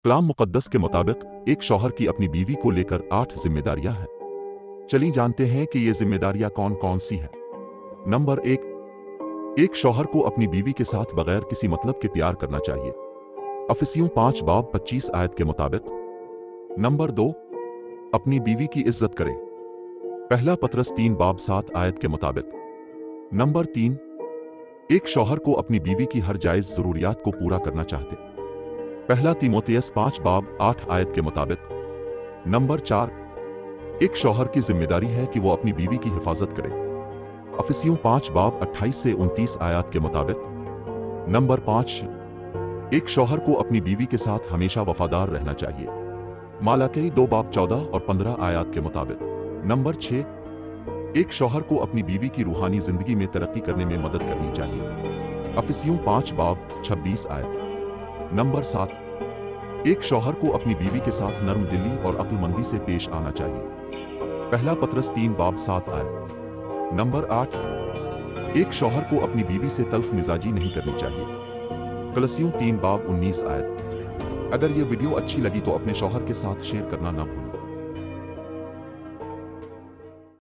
कलाम मुक़द्दस के मुताबिक एक शौहर की अपनी बीवी को लेकर 8 जिम्मेदारियां हैं। चलिए जानते हैं कि ये जिम्मेदारियां कौन कौन सी हैं। नंबर 1, एक शौहर को अपनी बीवी के साथ बगैर किसी मतलब के प्यार करना चाहिए। अफिसियों 5 बाब 25 आयत के मुताबिक। नंबर 2, अपनी बीवी की इज्जत करें। पहला पतरस 3 बाब 7 आयत के मुताबिक। नंबर 3, एक शौहर को अपनी बीवी की हर जायज जरूरियात को पूरा करना चाहते। पहला तीमोथियस 5 बाब 8 आयत के मुताबिक। नंबर 4, एक शौहर की जिम्मेदारी है कि वो अपनी बीवी की हिफाजत करे। अफिसियों 5 बाब 28 से 29 आयत के मुताबिक। नंबर 5, एक शौहर को अपनी बीवी के साथ हमेशा वफादार रहना चाहिए। मालाकी 2 बाब 14 और 15 आयत के मुताबिक। नंबर 6, एक शौहर को अपनी बीवी की रूहानी जिंदगी में तरक्की करने में मदद करनी चाहिए। अफिसियों 5 बाब 26 आयत। नंबर 7, एक शौहर को अपनी बीवी के साथ नर्म दिली और अक्लमंदी से पेश आना चाहिए। पहला पतरस 3 बाब 7 आयत। नंबर 8, एक शौहर को अपनी बीवी से तल्फ मिजाजी नहीं करनी चाहिए। कलसियों 3 बाब 19 आयत। अगर ये वीडियो अच्छी लगी तो अपने शौहर के साथ शेयर करना ना भूलें।